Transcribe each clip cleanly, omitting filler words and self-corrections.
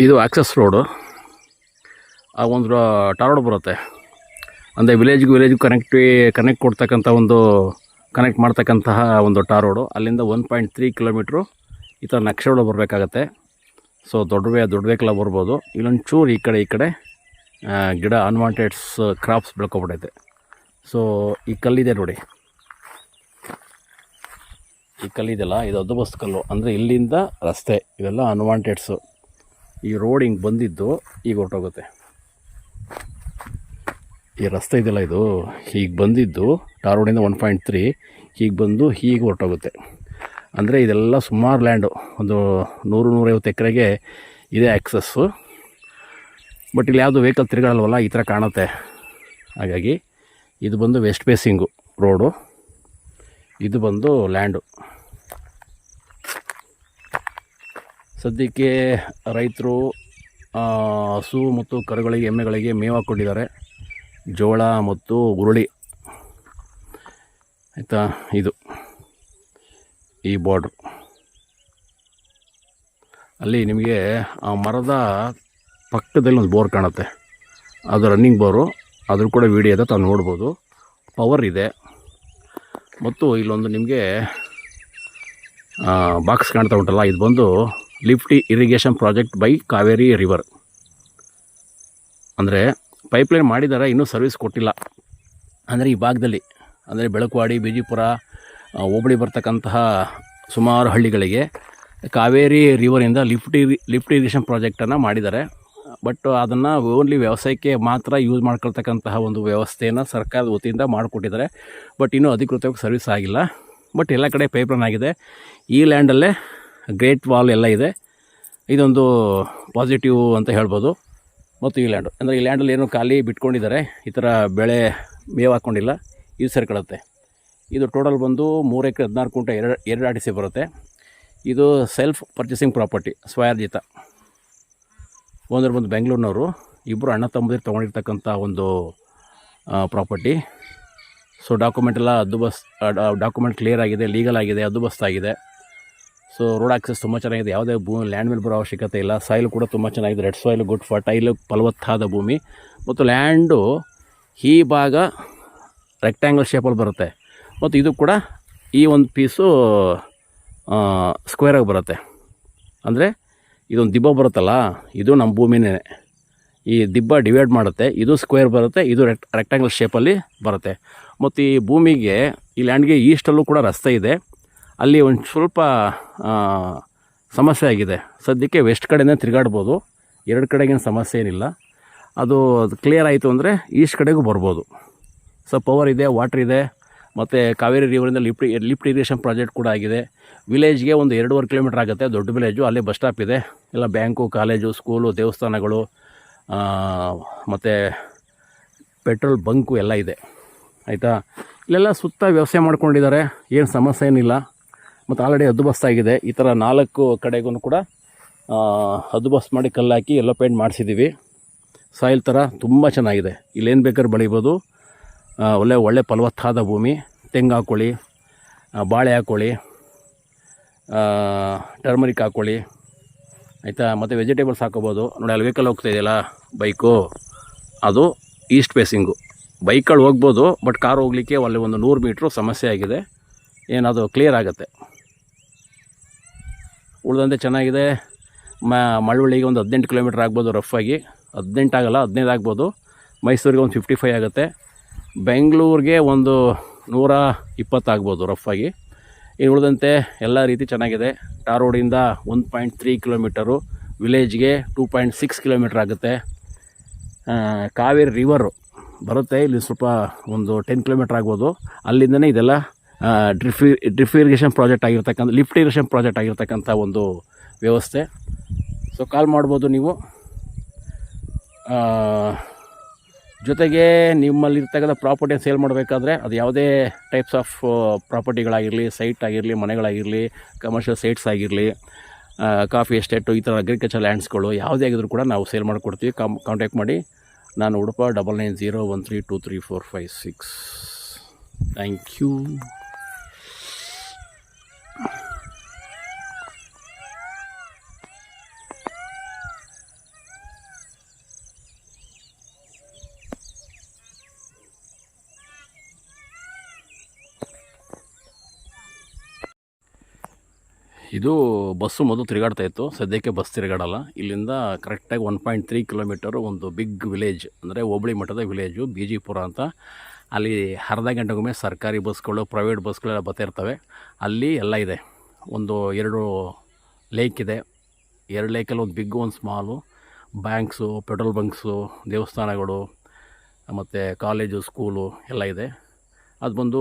ಇದು access road. ಆ ಒಂದು ಟಾರ್ ರೋಡ್ ಬರುತ್ತೆ, ಅಂದರೆ ವಿಲೇಜ್ಗೂ ಕನೆಕ್ಟ್ ಕೊಡ್ತಕ್ಕಂಥ ಕನೆಕ್ಟ್ ಮಾಡ್ತಕ್ಕಂತಹ ಒಂದು ಟಾರ್ ರೋಡು. ಅಲ್ಲಿಂದ 1.3 ಕಿಲೋಮೀಟ್ರು ಈ ಥರ ನಕ್ಷೆ ರೋಡ್ ಬರಬೇಕಾಗತ್ತೆ. ಸೊ ದೊಡ್ಡ ವೆಹಿಕಲ್ ಬರ್ಬೋದು. ಇಲ್ಲೊಂಚೂರು ಈ ಕಡೆ ಗಿಡ ಅನ್ವಾಂಟೆಡ್ಸ್ ಕ್ರಾಪ್ಸ್ ಬೆಳ್ಕೊಬಿಟ್ಟೈತೆ. ಸೊ ಈ ಕಲ್ಲಿದೆ ನೋಡಿ, ಈ ಕಲ್ಲಿದೆಲ್ಲ ಇದು ಹದ್ದುಬಸ್ತು ಕಲ್ಲು, ಅಂದರೆ ಇಲ್ಲಿಂದ ರಸ್ತೆ ಇವೆಲ್ಲ ಅನ್ವಾಂಟೆಡ್ಸು. ಈ ರೋಡ್ ಹಿಂಗೆ ಬಂದಿದ್ದು ಈಗ ಹೊರಟೋಗುತ್ತೆ. ಈ ರಸ್ತೆ ಇದೆಯಲ್ಲ, ಇದು ಹೀಗೆ ಬಂದಿದ್ದು ಟಾರ್ ರೋಡಿಂದ 1.3 ಹೀಗೆ ಬಂದು ಹೀಗೆ ಹೊರಟೋಗುತ್ತೆ. ಅಂದರೆ ಇದೆಲ್ಲ ಸುಮಾರು ಲ್ಯಾಂಡು, ಒಂದು 100-150 ಎಕರೆಗೆ ಇದೆ ಆ್ಯಕ್ಸಸ್ಸು. ಬಟ್ ಇಲ್ಲಿ ಯಾವುದು ವೆಹಿಕಲ್ ತಿರುಗಾಡಲ್ವಲ್ಲ, ಈ ಥರ ಕಾಣುತ್ತೆ. ಹಾಗಾಗಿ ಇದು ಬಂದು ವೆಸ್ಟ್ ಫೇಸಿಂಗು ರೋಡು, ಇದು ಬಂದು ಲ್ಯಾಂಡು. ಸದ್ಯಕ್ಕೆ ರೈತರು ಹಸು ಮತ್ತು ಕರುಗಳಿಗೆ ಎಮ್ಮೆಗಳಿಗೆ ಮೇವು ಹಾಕ್ಕೊಂಡಿದ್ದಾರೆ, ಜೋಳ ಮತ್ತು ಹುರುಳಿ ಆಯಿತಾ. ಇದು ಈ ಬಾರ್ಡ್ರು ಅಲ್ಲಿ ನಿಮಗೆ ಆ ಮರದ ಪಕ್ಕದಲ್ಲಿ ಒಂದು ಬೋರ್ ಕಾಣುತ್ತೆ, ಅದು ರನ್ನಿಂಗ್ ಬೋರು. ಅದ್ರ ಕೂಡ ವೀಡಿಯೋ ಇದೆ, ತಾವು ನೋಡ್ಬೋದು. ಪವರ್ ಇದೆ. ಮತ್ತು ಇಲ್ಲೊಂದು ನಿಮಗೆ ಬಾಕ್ಸ್ ಕಾಣ್ತಾ ಉಂಟಲ್ಲ, ಇದು ಬಂದು lift irrigation project by Kaveri river. ಅಂದರೆ ಪೈಪ್ಲೈನ್ ಮಾಡಿದ್ದಾರೆ, ಇನ್ನೂ ಸರ್ವಿಸ್ ಕೊಟ್ಟಿಲ್ಲ. ಅಂದರೆ ಈ ಭಾಗದಲ್ಲಿ, ಅಂದರೆ ಬೆಳಕುವಾಡಿ, ಬಿಜಿಪುರ ಹೋಬಳಿ ಬರ್ತಕ್ಕಂತಹ ಸುಮಾರು ಹಳ್ಳಿಗಳಿಗೆ ಕಾವೇರಿ ರಿವರಿಂದ ಲಿಫ್ಟ್ ಇರಿಗೇಷನ್ ಪ್ರಾಜೆಕ್ಟನ್ನು ಮಾಡಿದ್ದಾರೆ. ಬಟ್ ಅದನ್ನು ಓನ್ಲಿ ವ್ಯವಸಾಯಕ್ಕೆ ಮಾತ್ರ ಯೂಸ್ ಮಾಡ್ಕೊಳ್ತಕ್ಕಂತಹ ಒಂದು ವ್ಯವಸ್ಥೆಯನ್ನು ಸರ್ಕಾರದ ವತಿಯಿಂದ ಮಾಡಿಕೊಟ್ಟಿದ್ದಾರೆ. ಬಟ್ ಇನ್ನೂ ಅಧಿಕೃತವಾಗಿ ಸರ್ವಿಸ್ ಆಗಿಲ್ಲ. ಬಟ್ ಎಲ್ಲ ಕಡೆ ಪೈಪ್ಲೈನ್ ಆಗಿದೆ. ಈ ಲ್ಯಾಂಡಲ್ಲೇ ಗ್ರೇಟ್ ವಾಲ್ ಎಲ್ಲ ಇದೆ. ಇದೊಂದು ಪಾಸಿಟಿವ್ ಅಂತ ಹೇಳ್ಬೋದು. ಮತ್ತು ಈ ಲ್ಯಾಂಡು, ಅಂದರೆ ಈ ಲ್ಯಾಂಡಲ್ಲಿ ಏನೋ ಖಾಲಿ ಬಿಟ್ಕೊಂಡಿದ್ದಾರೆ, ಈ ಥರ ಬೆಳೆ ಮೇವು ಹಾಕ್ಕೊಂಡಿಲ್ಲ, ಇದು ಸೇರ್ಕೊಳ್ಳುತ್ತೆ. ಇದು ಟೋಟಲ್ ಬಂದು 3 ಎಕರೆ 16 ಕುಂಟೆ 2 RTC ಬರುತ್ತೆ. ಇದು ಸೆಲ್ಫ್ ಪರ್ಚೇಸಿಂಗ್ ಪ್ರಾಪರ್ಟಿ, ಸ್ವಯಾರ್ಜಿತ. ಒಂದ್ರ ಬಂದು ಬೆಂಗಳೂರಿನವರು, ಇಬ್ಬರು ಅಣ್ಣ ತಮ್ಮದಿರು ತೊಗೊಂಡಿರ್ತಕ್ಕಂಥ ಒಂದು ಪ್ರಾಪರ್ಟಿ. ಸೊ ಡಾಕ್ಯುಮೆಂಟ್ ಎಲ್ಲ ಡಾಕ್ಯುಮೆಂಟ್ ಕ್ಲಿಯರ್ ಆಗಿದೆ, ಲೀಗಲ್ ಆಗಿದೆ, ಹದ್ದುಬಸ್ತಾಗಿದೆ. ಸೊ ರೋಡ್ ಆಕ್ಸೆಸ್ ತುಂಬ ಚೆನ್ನಾಗಿದೆ, ಯಾವುದೇ ಲ್ಯಾಂಡ್ ಮೇಲೆ ಬರೋ ಅವಶ್ಯಕತೆ ಇಲ್ಲ. ಸಾಯಿಲ್ ಕೂಡ ತುಂಬ ಚೆನ್ನಾಗಿದೆ, ರೆಡ್ ಸಾಯಿಲ್, ಗುಡ್ ಫರ್ಟೈಲ್, ಫಲವತ್ತಾದ ಭೂಮಿ. ಮತ್ತು ಲ್ಯಾಂಡು ಈ ಭಾಗ ರೆಕ್ಟ್ಯಾಂಗಲ್ ಶೇಪಲ್ಲಿ ಬರುತ್ತೆ. ಮತ್ತು ಇದು ಕೂಡ ಈ ಒಂದು ಪೀಸು ಸ್ಕ್ವೇರಾಗಿ ಬರುತ್ತೆ. ಅಂದರೆ ಇದೊಂದು ದಿಬ್ಬ ಬರುತ್ತಲ್ಲ, ಇದು ನಮ್ಮ ಭೂಮಿನೇ. ಈ ದಿಬ್ಬ ಡಿವೈಡ್ ಮಾಡುತ್ತೆ, ಇದು ಸ್ಕ್ವೇರ್ ಬರುತ್ತೆ, ಇದು ರೆಕ್ಟ್ಯಾಂಗಲ್ ಶೇಪಲ್ಲಿ ಬರುತ್ತೆ. ಮತ್ತು ಈ ಭೂಮಿಗೆ, ಈ ಲ್ಯಾಂಡ್ಗೆ ಈಸ್ಟಲ್ಲೂ ಕೂಡ ರಸ್ತೆ ಇದೆ. ಅಲ್ಲಿ ಒಂದು ಸ್ವಲ್ಪ ಸಮಸ್ಯೆ ಆಗಿದೆ. ಸದ್ಯಕ್ಕೆ ವೆಸ್ಟ್ ಕಡೆನೇ ತಿರುಗಾಡ್ಬೋದು, 2 ಕಡೆಗೇನು ಸಮಸ್ಯೆ ಏನಿಲ್ಲ. ಅದು ಕ್ಲಿಯರ್ ಆಯಿತು ಅಂದರೆ ಈಸ್ಟ್ ಕಡೆಗೂ ಬರ್ಬೋದು. ಸೊ ಪವರ್ ಇದೆ, ವಾಟ್ರ್ ಇದೆ. ಮತ್ತು ಕಾವೇರಿ ರಿವರಿಂದ ಲಿಫ್ಟ್ ಇರಿಗೇಷನ್ ಪ್ರಾಜೆಕ್ಟ್ ಕೂಡ ಆಗಿದೆ. ವಿಲೇಜ್ಗೆ ಒಂದು 2.5 ಕಿಲೋಮೀಟ್ರ್ ಆಗುತ್ತೆ, ದೊಡ್ಡ ವಿಲೇಜು. ಅಲ್ಲೇ ಬಸ್ ಸ್ಟಾಪ್ ಇದೆ, ಎಲ್ಲ ಬ್ಯಾಂಕು, ಕಾಲೇಜು, ಸ್ಕೂಲು, ದೇವಸ್ಥಾನಗಳು, ಮತ್ತು ಪೆಟ್ರೋಲ್ ಬಂಕು ಎಲ್ಲ ಇದೆ ಆಯಿತಾ. ಇಲ್ಲೆಲ್ಲ ಸುತ್ತ ವ್ಯವಸಾಯ ಮಾಡ್ಕೊಂಡಿದ್ದಾರೆ, ಏನು ಸಮಸ್ಯೆ ಏನಿಲ್ಲ. ಮತ್ತು ಆಲ್ರೆಡಿ ಹದ್ದುಬಸ್ತಾಗಿದೆ. ಈ ಥರ 4 ಕಡೆಗೂ ಕೂಡ ಹದ್ದುಬಸ್ತು ಮಾಡಿ ಕಲ್ಲು ಹಾಕಿ ಎಲ್ಲೋ ಪೇಂಟ್ ಮಾಡಿಸಿದ್ದೀವಿ. ಸಾಯಿಲ್ ಥರ ತುಂಬ ಚೆನ್ನಾಗಿದೆ, ಇಲ್ಲೇನು ಬೇಕಾದ್ರೂ ಬೆಳಿಬೋದು. ಒಳ್ಳೆ ಫಲವತ್ತಾದ ಭೂಮಿ. ತೆಂಗು ಹಾಕ್ಕೊಳ್ಳಿ, ಬಾಳೆ ಹಾಕ್ಕೊಳ್ಳಿ, ಟರ್ಮರಿಕ್ ಹಾಕ್ಕೊಳ್ಳಿ ಆಯಿತಾ. ಮತ್ತು ವೆಜಿಟೇಬಲ್ಸ್ ಹಾಕೋಬೋದು. ನೋಡಿ ಅಲ್ಲಿ ವೆಹಿಕಲ್ ಹೋಗ್ತಾ ಇದೆಯಲ್ಲ ಬೈಕು, ಅದು ಈಸ್ಟ್ ಫೇಸಿಂಗು. ಬೈಕಲ್ಲಿ ಹೋಗ್ಬೋದು, ಬಟ್ ಕಾರ್ ಹೋಗಲಿಕ್ಕೆ ಅಲ್ಲಿ ಒಂದು 100 ಮೀಟ್ರು ಸಮಸ್ಯೆ ಆಗಿದೆ. ಏನದು ಕ್ಲಿಯರ್ ಆಗುತ್ತೆ. ಉಳಿದಂತೆ ಚೆನ್ನಾಗಿದೆ. ಮಳವಳ್ಳಿಗೆ ಒಂದು 18 ಕಿಲೋಮೀಟ್ರ್ ಆಗ್ಬೋದು ರಫಾಗಿ. 18 ಆಗಲ್ಲ, 15 ಆಗ್ಬೋದು. ಮೈಸೂರಿಗೆ ಒಂದು 55 ಆಗುತ್ತೆ. ಬೆಂಗಳೂರಿಗೆ ಒಂದು 120 ಆಗ್ಬೋದು ರಫಾಗಿ. ಇನ್ನು ಉಳಿದಂತೆ ಎಲ್ಲ ರೀತಿ ಚೆನ್ನಾಗಿದೆ. ಟಾರ್ ರೋಡಿಂದ 1.3 ಕಿಲೋಮೀಟರು, ವಿಲೇಜ್ಗೆ 2.6 ಕಿಲೋಮೀಟ್ರ್ ಆಗುತ್ತೆ. ಕಾವೇರಿ ರಿವರು ಬರುತ್ತೆ, ಇಲ್ಲಿ ಸ್ವಲ್ಪ ಒಂದು 10 ಕಿಲೋಮೀಟ್ರ್ ಆಗ್ಬೋದು. ಅಲ್ಲಿಂದನೇ ಇದೆಲ್ಲ ಡ್ರಿಪ್ ಇರಿಗೇಷನ್ ಪ್ರಾಜೆಕ್ಟ್ ಆಗಿರ್ತಕ್ಕಂಥ, ಲಿಫ್ಟ್ ಇರಿಗೇಷನ್ ಪ್ರಾಜೆಕ್ಟ್ ಆಗಿರ್ತಕ್ಕಂಥ ಒಂದು ವ್ಯವಸ್ಥೆ. ಸೊ ಕಾಲ್ ಮಾಡ್ಬೋದು ನೀವು. ಜೊತೆಗೆ ನಿಮ್ಮಲ್ಲಿರ್ತಕ್ಕಂಥ ಪ್ರಾಪರ್ಟಿಯನ್ನು ಸೇಲ್ ಮಾಡಬೇಕಾದ್ರೆ, ಅದು ಯಾವುದೇ ಟೈಪ್ಸ್ ಆಫ್ ಪ್ರಾಪರ್ಟಿಗಳಾಗಿರಲಿ, ಸೈಟ್ ಆಗಿರಲಿ, ಮನೆಗಳಾಗಿರಲಿ, ಕಮರ್ಷಿಯಲ್ ಸೈಟ್ಸ್ ಆಗಿರಲಿ, ಕಾಫಿ ಎಸ್ಟೇಟು, ಈ ಥರ ಅಗ್ರಿಕಲ್ಚರ್ ಲ್ಯಾಂಡ್ಸ್ಗಳು ಯಾವುದೇ ಆಗಿದ್ರು ಕೂಡ ನಾವು ಸೇಲ್ ಮಾಡಿಕೊಡ್ತೀವಿ. ಕಾಂಟ್ಯಾಕ್ಟ್ ಮಾಡಿ. ನಾನು ಉಡುಪ 9901323456. Thank you. ಇದು ಬಸ್ಸು ಮೊದಲು ತಿರುಗಾಡ್ತಾ ಇತ್ತು, ಸದ್ಯಕ್ಕೆ ಬಸ್ ತಿರುಗಾಡಲ್ಲ. ಇಲ್ಲಿಂದ ಕರೆಕ್ಟಾಗಿ 1.3 ಕಿಲೋಮೀಟರು ಒಂದು ಬಿಗ್ ವಿಲೇಜ್, ಅಂದರೆ ಹೋಬಳಿ ಮಟ್ಟದ ವಿಲೇಜು ಬಿಜಿಪುರ ಅಂತ. ಅಲ್ಲಿ ಅರ್ಧ ಗಂಟೆಗೊಮ್ಮೆ ಸರ್ಕಾರಿ ಬಸ್ಗಳು, ಪ್ರೈವೇಟ್ ಬಸ್ಗಳೆಲ್ಲ ಬರ್ತಾ ಇರ್ತವೆ. ಅಲ್ಲಿ ಎಲ್ಲ ಇದೆ. ಒಂದು 2 ಲೇಕ್ ಇದೆ. 2 ಲೇಕಲ್ಲಿ ಒಂದು ಬಿಗ್ಗು, ಒಂದು ಸ್ಮಾಲು. ಬ್ಯಾಂಕ್ಸು, ಪೆಟ್ರೋಲ್ ಬಂಕ್ಸು, ದೇವಸ್ಥಾನಗಳು, ಮತ್ತು ಕಾಲೇಜು, ಸ್ಕೂಲು ಎಲ್ಲ ಇದೆ. ಅದು ಬಂದು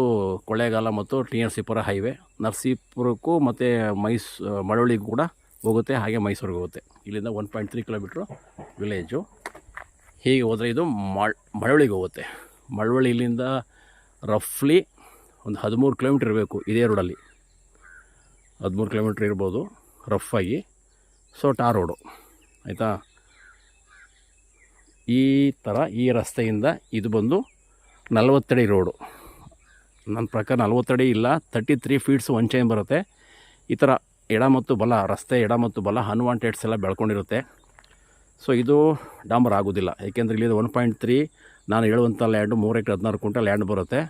ಕೊಳ್ಳೇಗಾಲ ಮತ್ತು TNCಪುರ ಹೈವೇ. ನರಸೀಪುರಕ್ಕೂ ಮತ್ತು ಮಳವಳ್ಳಿಗೂ ಕೂಡ ಹೋಗುತ್ತೆ, ಹಾಗೆ ಮೈಸೂರಿಗೆ ಹೋಗುತ್ತೆ. ಇಲ್ಲಿಂದ 1.3 ಕಿಲೋಮೀಟ್ರು ವಿಲೇಜು. ಹೀಗೆ ಹೋದರೆ ಇದು ಮಳವಳ್ಳಿಗೆ ಹೋಗುತ್ತೆ. ಮಳವಳ್ಳಿ ಇಲ್ಲಿಂದ ರಫ್ಲಿ ಒಂದು 13 ಕಿಲೋಮೀಟ್ರ್ ಇರಬೇಕು. ಇದೇ ರೋಡಲ್ಲಿ 13 ಕಿಲೋಮೀಟ್ರ್ ಇರ್ಬೋದು ರಫಾಗಿ. ಸೊ ಟಾರ್ ರೋಡು, ಆಯಿತಾ. ಈ ಥರ ಈ ರಸ್ತೆಯಿಂದ ಇದು ಬಂದು 40 ಅಡಿ ರೋಡು. ನನ್ನ ಪ್ರಕಾರ 40 ಅಡಿ ಇಲ್ಲ, 33 ಫೀಟ್ಸ್ ಒನ್ ಚೈನ್ ಬರುತ್ತೆ. ಈ ಥರ ಎಡ ಮತ್ತು ಬಲ, ರಸ್ತೆ ಎಡ ಮತ್ತು ಬಲ ಅನ್ವಾಂಟೆಡ್ಸ್ ಎಲ್ಲ ಬೆಳ್ಕೊಂಡಿರುತ್ತೆ. ಸೊ ಇದು ಡಾಂಬರ್ ಆಗೋದಿಲ್ಲ, ಏಕೆಂದರೆ ಇಲ್ಲಿ 1.3 ನಾನು ಹೇಳುವಂಥ ಲ್ಯಾಂಡು 3 ಎಕರೆ 16 ಕುಂಟಲ್ ಲ್ಯಾಂಡ್ ಬರುತ್ತೆ.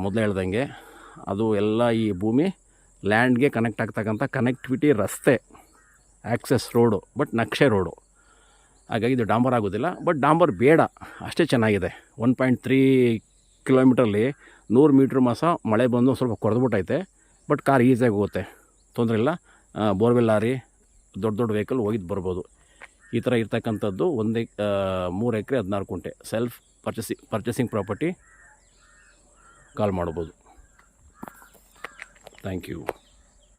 ಮೊದಲೇ ಹೇಳ್ದಂಗೆ ಅದು ಎಲ್ಲ ಈ ಭೂಮಿ ಲ್ಯಾಂಡ್ಗೆ ಕನೆಕ್ಟ್ ಆಗ್ತಕ್ಕಂಥ ಕನೆಕ್ಟಿವಿಟಿ ರಸ್ತೆ, ಆ್ಯಕ್ಸೆಸ್ ರೋಡು, ಬಟ್ ನಕ್ಷೆ ರೋಡು. ಹಾಗಾಗಿ ಇದು ಡಾಂಬರ್ ಆಗೋದಿಲ್ಲ. ಬಟ್ ಡಾಂಬರ್ ಬೇಡ, ಅಷ್ಟೇ ಚೆನ್ನಾಗಿದೆ. 1.3 ಕಿಲೋಮೀಟ್ರಲ್ಲಿ 100 ಮೀಟ್ರ್ ಮಾಸ ಮಳೆ ಬಂದು ಸ್ವಲ್ಪ ಕೊರೆದ್ಬಿಟ್ಟೈತೆ. ಬಟ್ ಕಾರ್ ಈಸಿಯಾಗಿ ಹೋಗುತ್ತೆ, ತೊಂದರೆ ಇಲ್ಲ. ಬೋರ್ವೆಲ್ ಲಾರಿ, ದೊಡ್ಡ ವೆಹಿಕಲ್ ಹೋಗಿದ್ದು ಬರ್ಬೋದು. ಈ ಥರ ಇರ್ತಕ್ಕಂಥದ್ದು 3 ಎಕರೆ 16 ಕುಂಟೆ ಸೆಲ್ಫ್ ಪರ್ಚೇಸಿಂಗ್ ಪ್ರಾಪರ್ಟಿ. ಕಾಲ್ ಮಾಡ್ಬೋದು. Thank you.